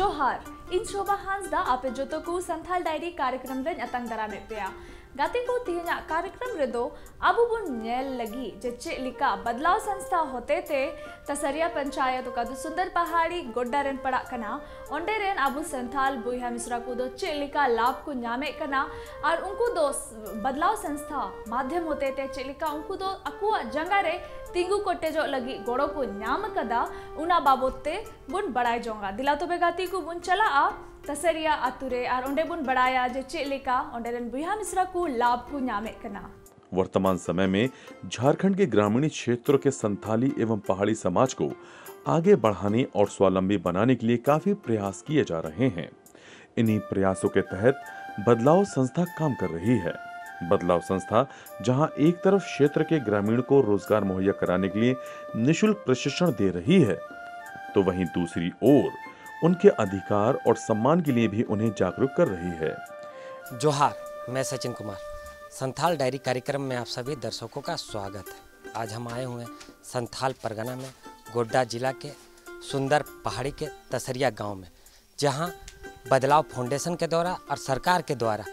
जोहार इन शोभा हांसदा आपे जोतो को संथाल डायरी कार्यक्रम रे अतंग दरा में पेया गाते को तिहना कार्यक्रम रे दो अबु बुन नेल लगी जे चे लिका बदलाव संस्था होते थे तसरिया पंचायत का सुंदर पहाड़ी गोड्डा रेन पड़ा कना ओंडे रेन अबु संथाल बुया मिश्रा को दो चे लिका लाभ को न्यामे कना और उनको दो बदलाव संस्था माध्यम होते थे चे लिका उनको दो अकुआ जंगा रे तिंगु कोटे जो लगी गोड़ो को न्याम कदा उना बाबोते बुन बड़ाई जोंगा दिला तो बेगाती को बुन चला आ तसरिया अतुरे और ओंडे बुन बड़ाया जे चे लिका ओंडे रेन बुया मिश्रा को लाभ को न्यामे कना। वर्तमान समय में झारखंड के ग्रामीण क्षेत्रों के संथाली एवं पहाड़ी समाज को आगे बढ़ाने और स्वावलंबी बनाने के लिए काफी प्रयास किए जा रहे हैं। इन्हीं प्रयासों के तहत बदलाव संस्था काम कर रही है। बदलाव संस्था जहां एक तरफ क्षेत्र के ग्रामीण को रोजगार मुहैया कराने के लिए निःशुल्क प्रशिक्षण दे रही है, तो वहीं दूसरी ओर उनके अधिकार और सम्मान के लिए भी उन्हें जागरूक कर रही है। जोहार, मैं सचिन कुमार। संथाल डायरी कार्यक्रम में आप सभी दर्शकों का स्वागत है। आज हम आए हुए हैं संथाल परगना में गोड्डा जिला के सुंदर पहाड़ी के तसरिया गांव में, जहां बदलाव फाउंडेशन के द्वारा और सरकार के द्वारा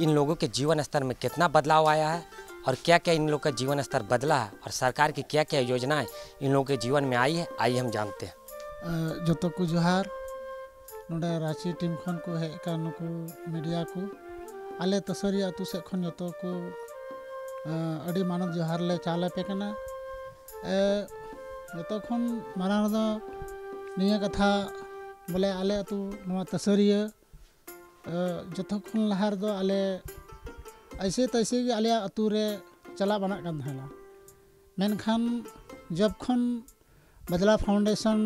इन लोगों के जीवन स्तर में कितना बदलाव आया है और क्या क्या इन लोगों का जीवन स्तर बदला है और सरकार की क्या क्या योजनाएं इन लोगों के जीवन में आई है, आइए हम जानते हैं। जो तो को जोहार नोडे रांची टीम खन को है का नुकु मीडिया को आले तसरिया अतु से खन जो तो को अड़ी मानव जोहार ले चाले पे कना जो तो खन मारान दो निया कथा बोले आले अतु नवा तसरिया जो तो खन लहार दो आले ऐसे तैसे कि आले अतु रे चला बना कन हला मेनखान जब खन बदला फाउंडेशन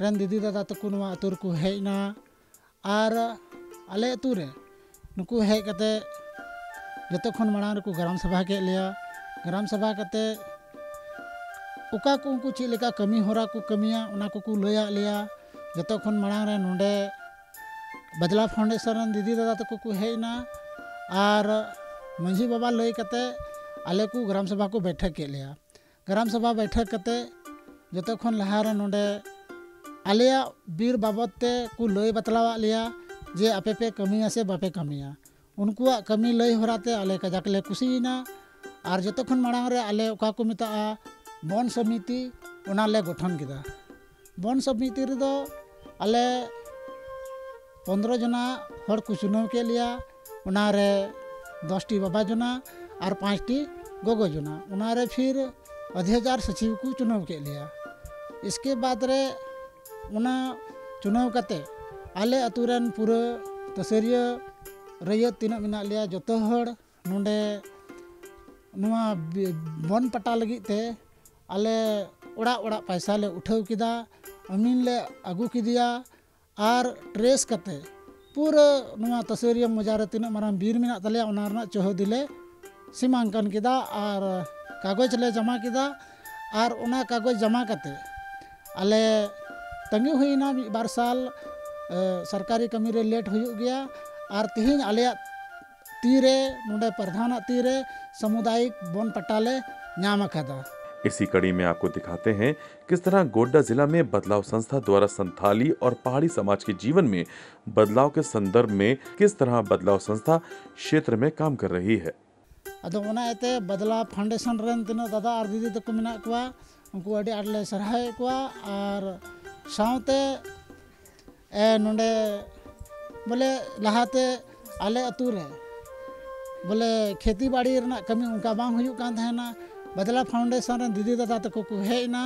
रेन दीदी दादा तक नवा अतुर को हेना और आले अतु रे नुकु हेज कते जतो खन मांग को ग्राम सभा के लिया ग्राम सभा कते उका को उनको चे लेका कमी होरा को कमिया उना को लया लिया जतो खन मांग रे नोंडे बदला फाउंडेशन दीदी दादा तक को हेना और मंझी बाबा लय कते आले को ग्राम सभा को बैठक के लिया ग्राम सभा बैठक कते जतो खन लहार नोंडे आलिया बीर बाबते को लय बतलावा लिया जे आपे पे कमिया से बापे कमिया उनको कमी लय होराते आले कजाक ले कुसीना और जतो खन मांग रे आले ओका को मिता वन समिति उना ले गठन किदा वन समिति रे दो आले 15 जना हर को चुनाव के लिया उना रे 10 टी बाबा जना और 5 टी गोगो जना उना रे फिर अध्यक्ष सचिव को चुनाव के लिया। इसके बाद रे उना चुनाव कते आले अतुरन पूरा तसरिया रैयत तीना मिना लिया जतो हड़ नोंडे नुआ वन पटा लगी ते आले ओड़ा ओड़ा पैसा ले उठाव किदा अमीन ले आगू किदिया और ट्रेस कते पूरा नुआ तसरिया मजारे तीना माराम बीर मिना तलिया उना रना चोह दिले सीमांकन किदा और कागज ले जमा किदा और उना कागज जमा कते आले तंगी हुईना बार साल सरकारी कमी रे लेट हो गया और तिहिन आले तीरे नोडे प्रधान तीरे सामुदायिक वन पट्टाले न्याम कदा। इसी कड़ी में आपको दिखाते हैं किस तरह गोड्डा जिला में बदलाव संस्था द्वारा संथाली और पहाड़ी समाज के जीवन में बदलाव के संदर्भ में किस तरह बदलाव संस्था क्षेत्र में काम कर रही है। अदो उना एते बदलाव फाउंडेशन रेन तिना दादा और दीदी तक मिना कुआ उनको अड़ी आडले सरहाय कुआ और साउते नोंडे बोले लहाते आले अतु रे बोले खेती बाड़ी रना कमी उनका बांग हुयु कान थाना बदला फाउंडेशन रे दीदी दादा तक को हेना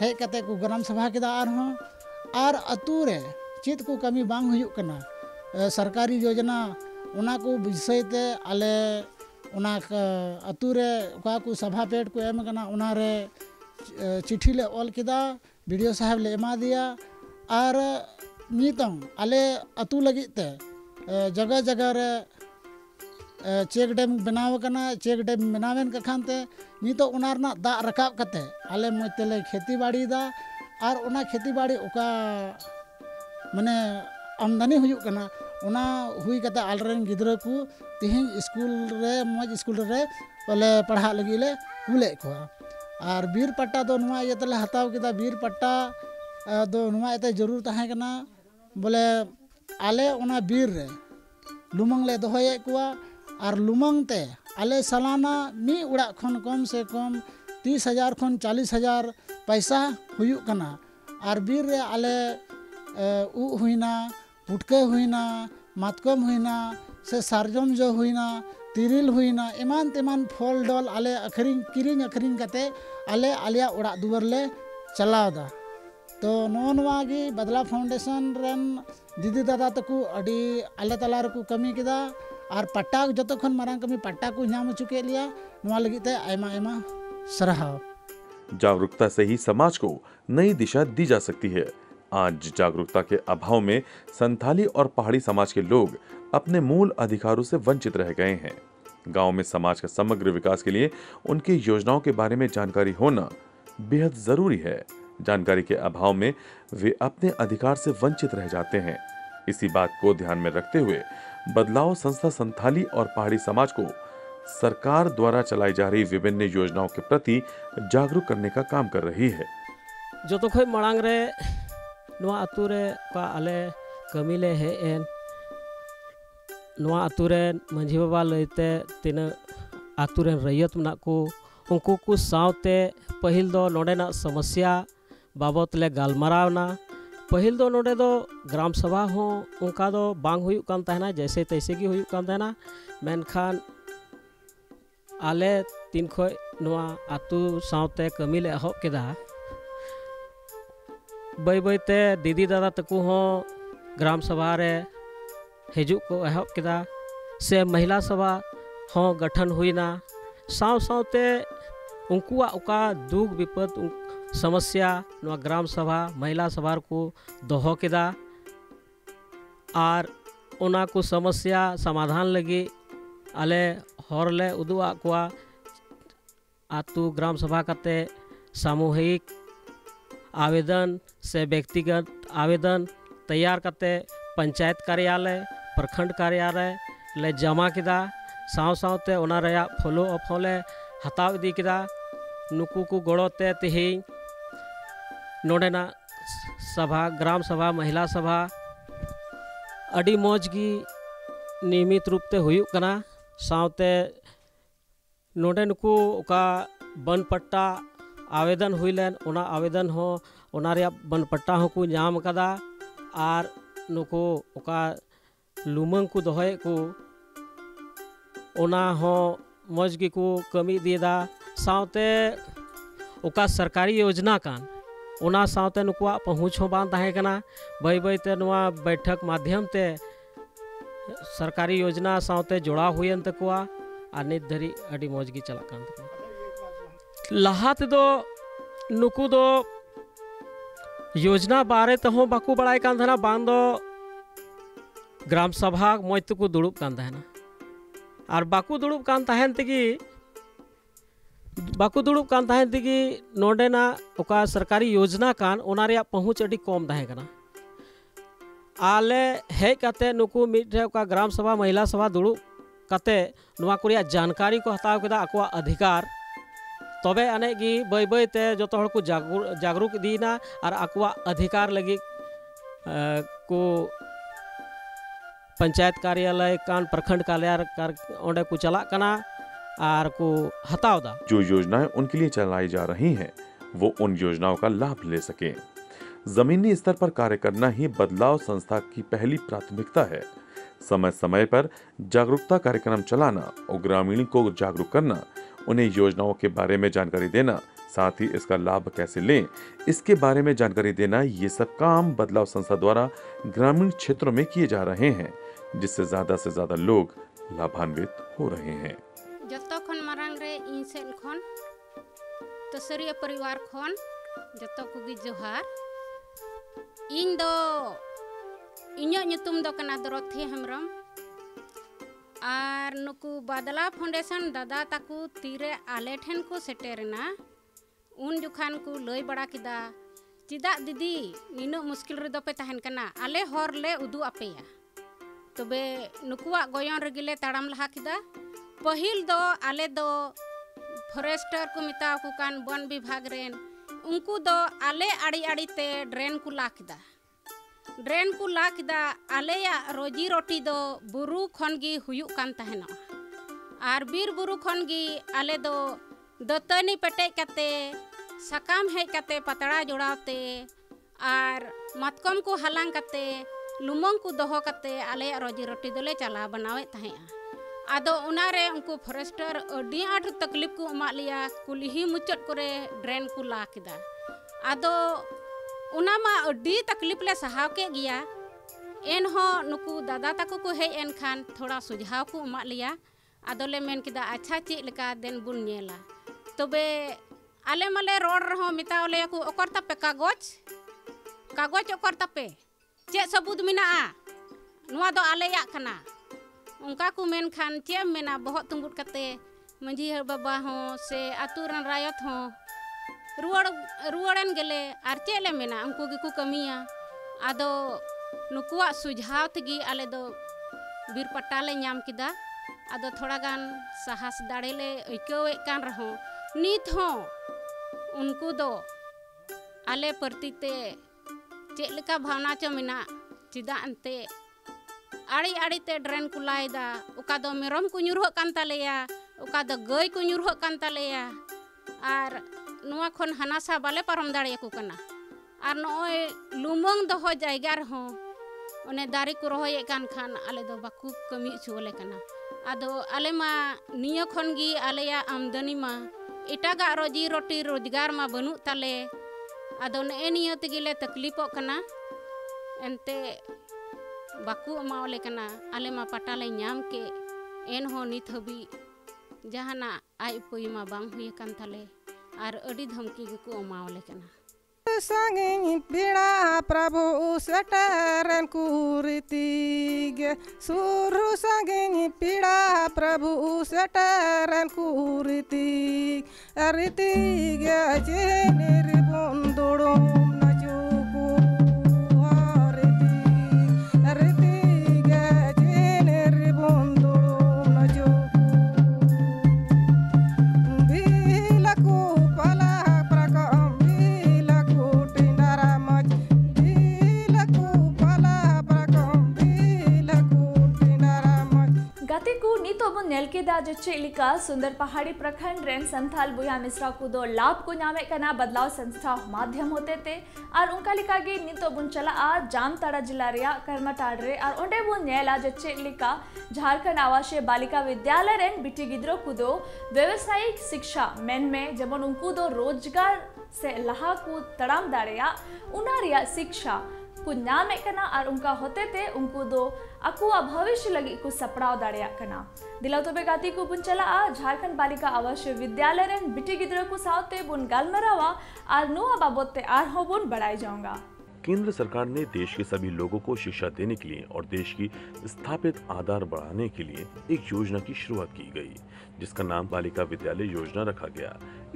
हे कते को ग्राम सभा के दार हो और अतु रे चित को कमी बांग हुयु कना सरकारी योजना उना को विषय ते आले उना अतु रे का को सभा पेट को एम कना उना रे चिट्ठी ले ऑल किदा वीडियो साहब ले एमा दिया और नीतंग आले अतु लगी ते जगह जगह रे चेक डैम बनाव कना चेक डैम बनावेन कखानते नीतो उना रना दा रकाब कते आले मतेले खेती बाड़ी दा और उना खेती बाड़ी ओका माने आमदनी हुयु कना उना हुई कते आलरेन गिद्रा को तिहिं स्कूल रे मज स्कूल रे बोले पढ़ा लगी ले कुले को और बीर पट्टा दो नुआ ये तले हताव किदा बीर पट्टा दो नुआ एते जरूर तहे कना बोले आले ओना बीर रे लुमंग ले दोहये कुआ और लुमंग ते आले सालाना मी उड़ा खन कम से कम 30,000 खन 40,000 पैसा हुयुक कना और बीर रे आले उ हुईना पुटके हुईना मातकम हुईना से सारजम जो हुईना तिरिल हुईना एमान तेमान फल डल आले अखरिंग किरिंग अखरिंग कते आले आलिया उड़ा दुवर ले चलावदा। तो नोनवागी बदलाव फाउंडेशन रन दीदी दादा तक अड़ी आले तला रकू कमी किदा और पट्टा जो खन मारांग कमी पट्टा को नाम चुके लिया नवा लगी ते आयमा आयमा सराहाव। जागरूकता से ही समाज को नई दिशा दी जा सकती है। आज जागरूकता के अभाव में संथाली और पहाड़ी समाज के लोग अपने मूल अधिकारों से वंचित रह गए हैं। गांव में समाज के समग्र विकास के लिए उनकी योजनाओं के बारे में जानकारी होना बेहद जरूरी है। जानकारी के अभाव में वे अपने अधिकार से वंचित रह जाते हैं। इसी बात को ध्यान में रखते हुए बदलाव संस्था संथाली और पहाड़ी समाज को सरकार द्वारा चलाई जा रही विभिन्न योजनाओं के प्रति जागरूक करने का काम कर रही है। जो तो खोई मड़ांग रे नवा अतु रे का आले कमीले है एन नवा अतु रे मंझी बाबा लैते तीन अतु रे रैयत मना को उनको को सावते पहिल दो नोडेना समस्या बाबत ले गालमरावना। पहिल दो नोडे दो ग्राम सभा हो उनका दो बांग हुयुक कान तहना जैसे तैसे की हुयुक कान तहना मेनखान आले तीन खोई नवा अतु सावते कमी ले एहब केदा बई बईते दीदी दादा तकू हो ग्राम सभा रे हिजुक को एहब केदा से महिला सभा हो गठन हुईना साव सावते उनकुआ उका दुख विपद समस्या नवा ग्राम सभा महिला सभा को दोहो केदा और उना को समस्या समाधान लगी आले हर ले उदुआ कुआ आतु ग्राम सभा कते सामूहिक आवेदन से व्यक्तिगत आवेदन तैयार करते पंचायत कार्यालय प्रखंड कार्यालय ले जमा किदा साव सावते ओना रया फॉलो अप होले हताव इदी किदा नुकु को गड़ोते तिहिं नोडेना सभा ग्राम सभा महिला सभा अड़ी मौज की नियमित रूप ते हुयुक कना सावते नोडे नुकु ओका बन पट्टा आवेदन हुई लेन ओना आवेदन हो ओना रे बन पट्टा हो को नाम कदा और नुको ओका लुमंग को दोहे को ओना हो मौज की को कमी दिएदा सावते ओका सरकारी योजना कान ओना सावते नुकुआ पहुँच हो बान ताहे कना बई बई ते नुआ बैठक माध्यम ते सरकारी योजना सावते जोड़ा हुयन तकुआ आ नित धरी अड़ी मौज की चला कान तकुआ लहा तेदो नुकु दो योजना बारे तहो बाकू बड़ाई कान थाना बांग दो ग्राम सभा मौज तको दुड़ुब कान थाना और बाकू दुड़ुब कान ताहेन तेगी बाकू दुड़ुब कान ताहेन तेगी नोडेना ओका सरकारी योजना कान ओना रे पहुँच अड़ी कम ताहे कना आले हेज काते नुकु मिटे ओका ग्राम सभा महिला सभा दुड़ुब काते नुआ को रिया जानकारी को हताव केदा आकुआ अधिकार तबे अने की बई बई ते जो तो को जागरूक दीना और आकुआ अधिकार लगी को पंचायत कार्यालय कान प्रखंड कार्यालय ओंडे को चला कना और को हताव दा। जो योजनाएं उनके लिए चलाई जा रही हैं वो उन योजनाओं का लाभ ले सकें। जमीनी स्तर पर कार्य करना ही बदलाव संस्था की पहली प्राथमिकता है। समय समय पर जागरूकता कार्यक्रम चलाना और ग्रामीण को जागरूक करना, उन्हें योजनाओं के बारे में जानकारी देना, साथ ही इसका लाभ कैसे लें इसके बारे में जानकारी देना, ये सब काम बदलाव संस्था द्वारा ग्रामीण क्षेत्रों में किए जा रहे हैं, जिससे ज्यादा से ज्यादा लोग लाभान्वित हो रहे हैं। जतो खन मारांग रे इन सेन खन तसरिया परिवार खन जतो कुगी जोहार इन दो इन्यो nyutum दो कना दरोथी हेमरम आर नुकु बदला फाउंडेशन दादा ताकू तीरे आले ठेन को सेटेरना उन जुखान को लई बड़ा किदा चिदा दीदी निनो मुश्किल रे दोपे तहन कना आले हर ले उदु अपेया तबे नुकुआ गोयन रेगिले ताड़ाम लहा किदा पहिल दो आले दो फॉरेस्टर को मिता को कान वन विभाग रेन उनको दो आले आड़ी आड़ी ते ड्रेन को ला किदा ड्रेन को ला किदा आलेया रोजी रोटी दो बुरु खन गी हुयुक कान तहना आर बीर बुरु खन गी आले दो दतनी पेटेज कते सकाम हेज कते पतड़ा जोड़ाते आर मतकम को हलांग कते लुमंग को दोहो कते आलेया रोजी रोटी दोले चला बनावे तहेआ आदो उनारे उनको फॉरेस्टर अडी आठ तकलीफ को एमा लिया कुलही मुचट करे ड्रेन को ला किदा आदो उना मा अडी तकलीफ ले सहाव के गया एन हो नुकु दादा तको को हेज एन खान थोड़ा सुझाव को एमा लिया आदो ले मेन किदा अच्छा चेक लेका देन बुन नेला तबे आले माले रोड रहो मिताओ ले को ओकर तपे कागज ओकर तपे चे सबूत मिना नुआ दो आले या कना उनका को मेन खान चे मेना बहुत तुंगुट कते मंझी हर बाबा हो से आतुरन रायत हो रुआड़न गेले आर चे ले मेना उनको गिकु कमिया आदो नुकुआ सुझाव तगी आले दो बीर पट्टा ले नाम किदा आदो थोड़ा गान साहस दाड़े ले अइकवे कान रहो नीत हो उनको दो आले परतीते चे लेका भावना च मेना चिदा अंते आड़ी आड़ी ते ड्रेन को लाइदा उका दो मेरम को ᱧᱩᱨᱦᱚᱜ कान तालेया उका दो गई को ᱧᱩᱨᱦᱚᱜ कान तालेया आर नुआ खन हनासा बाले पारम दाड़े को कना आर नोय लुमंग दोहो जायगा रहो ओने दारी को रोहये कान खान आले दो बाकू कमी छुले कना आदो आले मा नियो खन गी आलेया आमदनी मा इटागा रोजी रोटी रोजगार मा बनु ताले आदो ने नियो तगिले तकलीफो कना एनते बाकू अमावले कना आले मा पटाले नाम के एन हो नित हबी जहाना आय पोई मा बांग हुई कान थाले आर अडी धमकी गको अमावले कना संगे पीड़ा प्रभु सटरन कुरीतिग सुरु संगे पीड़ा प्रभु सटरन कुरीतिग अरितिग जेनेर बंदोड़ो नजुकु अरितिग अरितिग जेनेर बंदोड़ो नजुकु बिलकु पला गति को नीतो बन नेल के दा जे लिका सुंदर पहाड़ी प्रखंड रेन संथाल बुया मिश्रा को दो लाभ को नामे कना बदलाव संस्था माध्यम होते थे और उनका लिका गे नीतो बन चला आ जामताड़ा जिला रिया कर्मटाड़ रे और ओंडे बन नेला जे लिका झारखंड आवासीय बालिका विद्यालय रेन बिटी गिद्रो को दो व्यवसायिक शिक्षा मेन में जबन उनको दो रोजगार से लहा को तड़ाम दाड़िया उना रिया शिक्षा को नामे कना और उनका होते थे उनको दो अकुआ भविष्य लगी को सपड़ाव दाड़िया कना दिलाव तो बेगाती को बुन चला आ झारखंड बालिका आवासीय विद्यालय रेन बिटी गिद्रो को सावते बुन गालमरावा और नुआ बाबोते आर हो बुन बढ़ाई जाऊंगा। केंद्र सरकार ने देश के सभी लोगों को शिक्षा देने के लिए और देश की स्थापित आधार बढ़ाने के लिए एक योजना की शुरुआत की गई, जिसका नाम बालिका विद्यालय योजना रखा गया।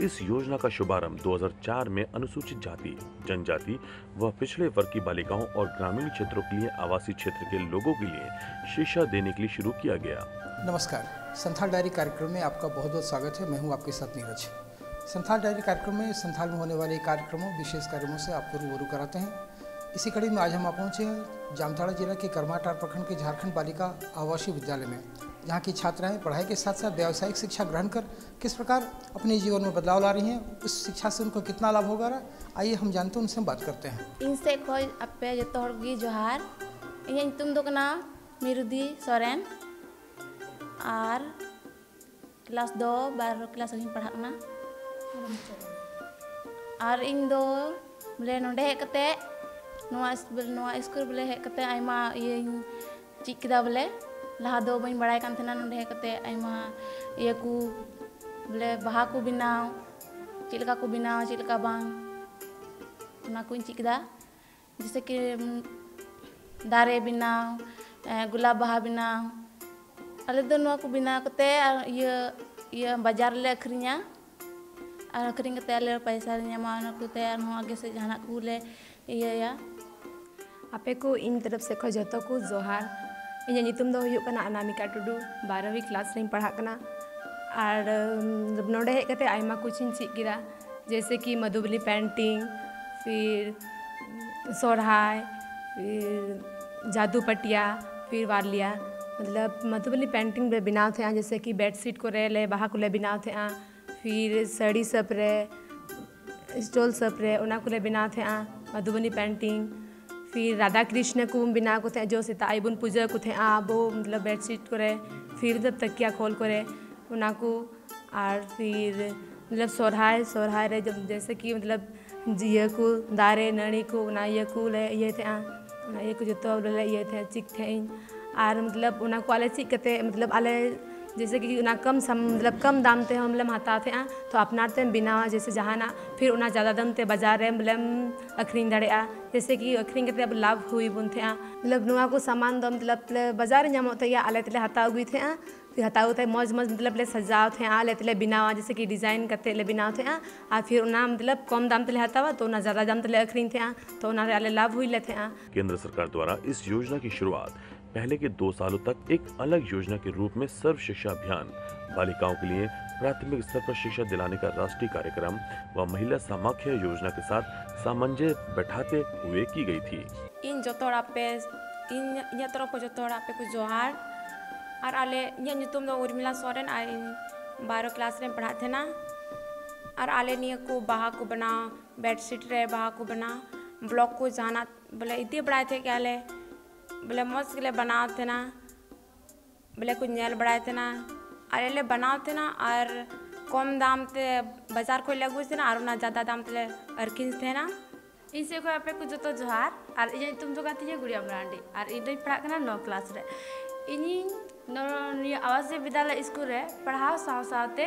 इस योजना का शुभारंभ 2004 में अनुसूचित जाति, जनजाति व पिछड़े वर्ग की बालिकाओं और ग्रामीण क्षेत्रों के लिए आवासीय क्षेत्र के लोगों के लिए शिक्षा देने के लिए शुरू किया गया। नमस्कार, संथाल डायरी कार्यक्रम में आपका बहुत बहुत स्वागत है। मैं हूं आपके साथ नीरज। संथाल डायरी कार्यक्रम में संथाल में होने वाले कार्यक्रमों, विशेष कार्यक्रमों से आपको रूबरू कराते हैं। इसी कड़ी में आज हम पहुंचे हैं जामताड़ा जिला के कर्माटाड़ प्रखंड के झारखंड बालिका आवासीय विद्यालय में, जहां की छात्राएं पढ़ाई के साथ साथ व्यावसायिक शिक्षा ग्रहण कर किस प्रकार अपने जीवन में बदलाव ला रही हैं, उस शिक्षा से उनको कितना लाभ होगा रहा। आइए हम जानते हैं, उनसे हम बात करते हैं। इनसे खोज अपे जो तोड़गी जोहार इन तुम दो कना मिरुदी सोरेन और क्लास 2 बार क्लास अभी पढ़ाना और इन दो बोले नोडे कते नोआ स्कूल बोले हे कते आयमा ये चीज किदा बोले लहा दो बई बड़ाई कान थना नोडे कते आयमा ये को बोले बाहा को बनाव चिलका को बनाव चिलका बांग ना को चीज किदा जैसे कि दारे बनाव गुलाब बाहा बनाव अले दो नोआ को बनाव कते ये बाजार ले अखरिया और अखरिंग कते अले पैसा ᱧᱟᱢᱟ ᱚᱱᱟ ᱠᱚᱛᱮ ᱟᱨᱦᱚᱸ आगे से जहाना को ले इया आपे को इन तरफ से खो जतो को जोहार ᱤᱧᱟᱹᱜ ᱧᱩᱛᱩᱢ ᱫᱚ ᱦᱩᱭᱩᱜ ᱠᱟᱱᱟ अनामिका टुडू 12वीं क्लास ᱨᱮᱧ पढ़ाᱜ ᱠᱟᱱᱟ और नोडे हेज कते आयमा कुछ ᱤᱧ चीज किदा जैसे कि मधुबनी पेंटिंग फिर सोरहाय फिर जादू पटिया, फिर वारलिया मतलब मधुबनी पेंटिंग रे बनाव थे जैसे कि बेडशीट को रे ले बाहा को ले बनाव थे फिर साड़ी सब रे स्टॉल सब रे उना को ले बनाव थे मधुबनी पेंटिंग। फिर राधा कृष्ण को बनाव को थे जो सीता आई बुन पूजा को थे वो मतलब बेडशीट को रे फिर जब तकिया खोल को रे उना को। और फिर मतलब सोरहाय रे जब जैसे कि मतलब ये को दारे नड़ी को ना ये को ले ये थे ना ये को जो ले ये थे चिक थे और मतलब उना को आले चिक कते मतलब आले जैसे कि उना मतलब कम दाम ते हम हता थे तो अपना ते बिना जैसे जहाना फिर उना ज़्यादा दाम ते बाजार रे मतलब अखरीन दाड़ेया जैसे कि अखरीन कते अब लाभ हुई बुन थे मतलब नुआ को सामान दो मतलब बाजार नामो थे आले तले हता अगुई थे फिर हताओ थे मौज मतलब ले सजाओ थे आले तले बिनावा जैसे कि डिज़ाइन करते ले बनाओ थे और फिर उना मतलब कम दाम तले हतावा तो उना ज़्यादा दाम तले अखरीन थे तो उना आले लाभ हुई ले थे। केंद्र सरकार द्वारा इस योजना की शुरुआत पहले के 2 सालों तक एक अलग योजना के रूप में सर्व शिक्षा अभियान, बालिकाओं के लिए प्राथमिक स्तर पर शिक्षा दिलाने का राष्ट्रीय कार्यक्रम व महिला समाख्या योजना के साथ सामंजस्य बैठाते हुए की गई थी। इन जोतोड़ा पे इन तरफ को जोतोड़ा पे कुछ जोहार और आले ये नुतुम दो उर्मिला सोरेन आए 12 क्लास में पढ़ाते ना और आले निये को बाहा को बना बेडशीट रे बाहा को बना ब्लॉक को जाना बोले इतने बढ़ाए थे क्या ले बोले मस्त के लिए बनाते ना बोले कुछ नेल बढ़ाए थे ना अरे ले बनाते ना और कम दाम ते बाजार को लगू थे ना और ना ज़्यादा दाम ते अर्किन थे ना इनसे को आप कुछ तो जोहार और ये तुम जो कहती है गुड़िया ब्रांडी और इधर पढ़ा करना 9 क्लास रे इन्हीं आवासीय विद्यालय स्कूल रे पढ़ाओ साथे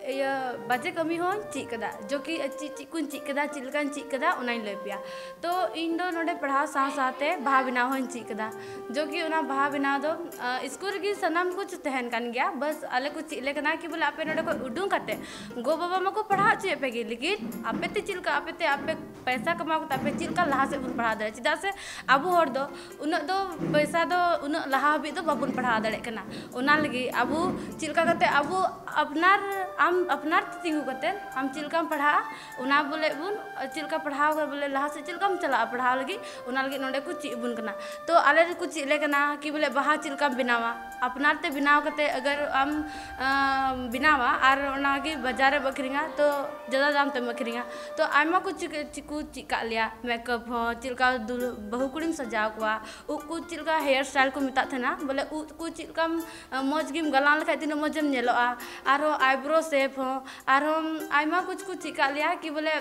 ये बच्चे कमी हो चीज कदा जो कि चीज चीज कदा चिलकान चीज कदा उनाई ले पिया तो इन दो नोडे पढ़ाओ साथे बाहा बनाव हो चीज कदा जो कि उना बाहा बनाव दो स्कूल की सनाम कुछ तहन कान गया बस आले कुछ चिले कना कि बोले आपे नोडे को उडू करते गो बाबा मको पढ़ा चे पे गे लेकिन आपे ते चिलका आपे पैसा कमाओ तो आपे चिलका लहा से बन पढ़ा दे चिदा से अब हर दो उन दो पैसा दो उन लहा भी दो बाबुन पढ़ा दे कना उना लगी अब चिलका करते अब अपनार तिंगू करते हम चिलका पढ़ा उना बोले बुन चिलका पढ़ाओ बोले लहा से चिलका चला पढ़ाओ लगी उना लगी नोडे कुछ चीज बुन कना तो आले कुछ चिले कना कि बोले बाहा चिलका बनावा अपनार ते बनाव करते अगर हम बनावा और उना की बाजार बकरिंगा तो ज़्यादा दाम ते बकरिंगा तो आयमा कुछ चिका लिया मेकअप हो चिलका बहु कुड़ी सजाव को कुछ चिलका हेयर स्टाइल को मिता थे ना बोले कुछ चिलका मौज गिम गलान लखा तीन मौजम नेलोआ और आईब्रो शेप हो और आयमा कुछ चिका लिया कि बोले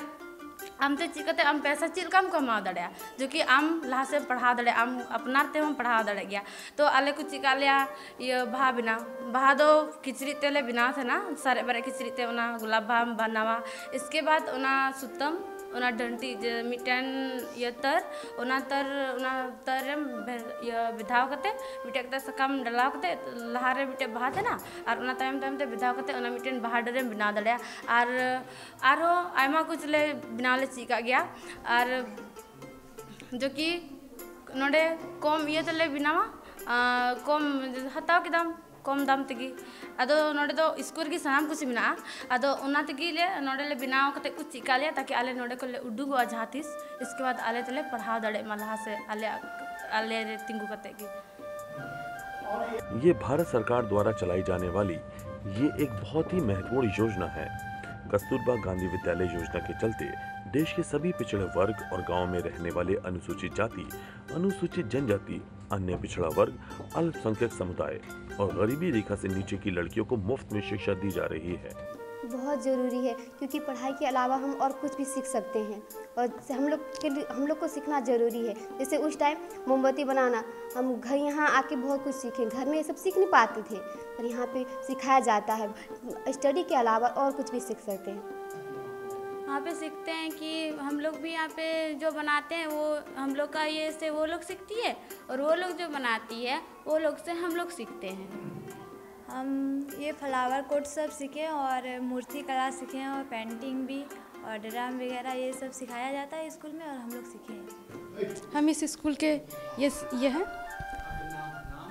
आम ते चिकाते आम पैसा चिलकाम कमा दड़िया जो कि आम लहा से पढ़ा दड़े आम अपनार ते हम पढ़ा दड़े गया तो आले कुछ चिका लिया ये बाहा बिना बाहा दो खिचड़ी तेले बिना थे ना सारे बारे खिचड़ी ते उना गुलाब बाहा बनावा इसके बाद उना सुतम उना डंटी मिटन ये तर उना तर ये विधाव करते मिटे कते सकम डलाव करते लहारे मिटे बाहा थे ना और उना टाइम ते विधाव करते उना मिटन बाहा डरे बना दड़े और आयमा कुछ ले बना ले चिका गया और जो कि नोडे कम ये तले बनावा कम हताव के दाम कम दाम तेगी अदो नोडे दो स्कूल की सनाम कुछ बिना अदो उना तेगी ले नोडे ले बनाव कते कुछ चिका लिया ताकि आले नोडे को ले उडुगो जहातिस इसके बाद आले तले पढ़ाव दड़े मलहा से आले रे तिंगु कते की। ये भारत सरकार द्वारा चलाई जाने वाली ये एक बहुत ही महत्वपूर्ण योजना है। कस्तूरबा गांधी विद्यालय योजना के चलते देश के सभी पिछड़े वर्ग और गांव में रहने वाले अनुसूचित जाति, अनुसूचित जनजाति, अन्य पिछड़ा वर्ग, अल्पसंख्यक समुदाय और गरीबी रेखा से नीचे की लड़कियों को मुफ्त में शिक्षा दी जा रही है। बहुत ज़रूरी है क्योंकि पढ़ाई के अलावा हम और कुछ भी सीख सकते हैं और हम लोग को सीखना ज़रूरी है। जैसे उस टाइम मोमबत्ती बनाना हम घर यहाँ आके बहुत कुछ सीखे, घर में ये सब सीख नहीं पाते थे और यहाँ पे सिखाया जाता है। स्टडी के अलावा और कुछ भी सीख सकते हैं। यहाँ पे सीखते हैं कि हम लोग भी यहाँ पे जो बनाते हैं वो हम लोग का ये से वो लोग सीखती है और वो लोग जो बनाती है वो लोग से हम लोग सीखते हैं। हम ये फ्लावर कोट सब सीखे और मूर्ति कला सीखे और पेंटिंग भी और ड्राम वगैरह ये सब सिखाया जाता है स्कूल में और हम लोग सीखे हैं। हम इस स्कूल के ये है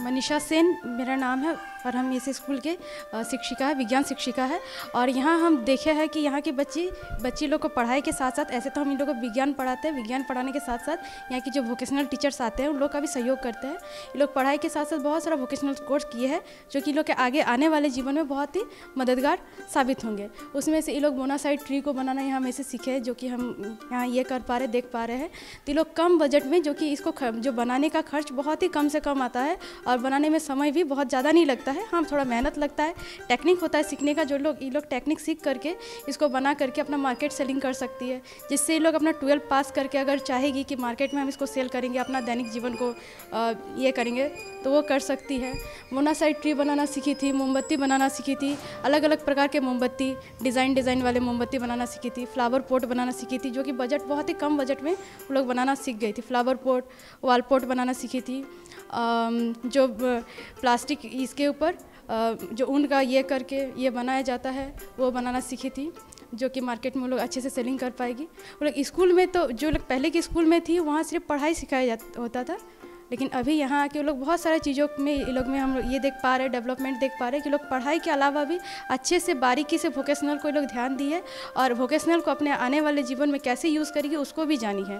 मनीषा सेन मेरा नाम है। और हम इस स्कूल के शिक्षिका है, विज्ञान शिक्षिका है। और यहाँ हम देखे हैं कि यहाँ की बच्ची लोग को पढ़ाई के साथ साथ, ऐसे तो हम इन लोगों को विज्ञान पढ़ाते हैं, विज्ञान पढ़ाने के साथ साथ यहाँ की जो वोकेशनल टीचर्स आते हैं उन लोग का भी सहयोग करते हैं। ये लोग पढ़ाई के साथ साथ बहुत सारा वोकेशनल कोर्स किए हैं जो कि लोग के आगे आने वाले जीवन में बहुत ही मददगार साबित होंगे। उसमें से ये लोग बोनासाइड ट्री को बनाना यहाँ में से सीखे हैं, जो कि हम यहाँ ये कर पा रहे, देख पा रहे हैं। तो ये लोग कम बजट में, जो कि इसको जो बनाने का खर्च बहुत ही कम से कम आता है और बनाने में समय भी बहुत ज़्यादा नहीं लगता है। हाँ, थोड़ा मेहनत लगता है, टेक्निक होता है सीखने का। ये लोग टेक्निक सीख करके इसको बना करके अपना मार्केट सेलिंग कर सकती है, जिससे ये लोग अपना 12 पास करके अगर चाहेगी कि मार्केट में हम इसको सेल करेंगे, अपना दैनिक जीवन को ये करेंगे, तो वो कर सकती है। बोनासाइड ट्री बनाना सीखी थी, मोमबत्ती बनाना सीखी थी, अलग अलग प्रकार के मोमबत्ती, डिज़ाइन वाले मोमबत्ती बनाना सीखी थी, फ्लावर पॉट बनाना सीखी थी, जो कि बजट बहुत ही कम बजट में वो लोग बनाना सीख गई थी। फ्लावर पॉट, वॉल पॉट बनाना सीखी थी, जो प्लास्टिक इसके ऊपर जो ऊन का ये करके ये बनाया जाता है वो बनाना सीखी थी, जो कि मार्केट में वो लोग अच्छे से सेलिंग कर पाएगी। वो लोग स्कूल में, तो जो लोग पहले के स्कूल में थी वहाँ सिर्फ पढ़ाई सिखाया होता था, लेकिन अभी यहाँ आके वो लोग बहुत सारे चीज़ों में हम ये देख पा रहे हैं, डेवलपमेंट देख पा रहे हैं कि लोग पढ़ाई के अलावा भी अच्छे से बारीकी से वोकेशनल को लोग ध्यान दिए और वोकेशनल को अपने आने वाले जीवन में कैसे यूज़ करेगी उसको भी जानी है।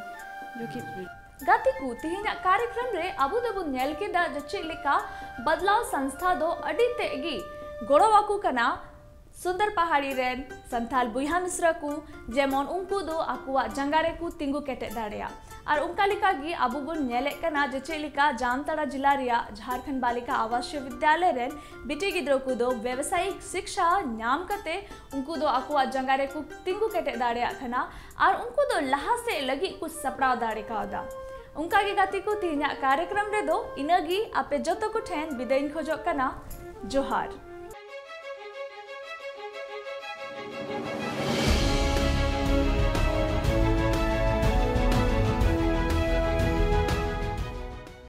जो कि गाती को तिहिना कार्यक्रम रे अबू दबू नेल के दा जच्चे लिका बदलाव संस्था दो अडी तेगी गोड़वाकू कना सुंदर पहाड़ी रेन संथाल बुहा मिश्रा को जेमन उनको दो आकुआ जंगारे को तिंगु केटे दाड़िया और उनका लिका गी अबू बुन नेले कना जच्चे लिका जामताड़ा जिला रिया झारखंड बालिका आवासीय विद्यालय रेन बिटी गिद्रो को दो व्यावसायिक शिक्षा नाम कते उनको दो आकुआ जंगारे को तिंगु केटे दाड़िया खना और उनको दो लहा से लगी कुछ सपराव दाड़े का उनका गे गाती को तिहिना कार्यक्रम रे दो इनगी आपे जतो को ठेन विदाइन खोजो कना जोहार।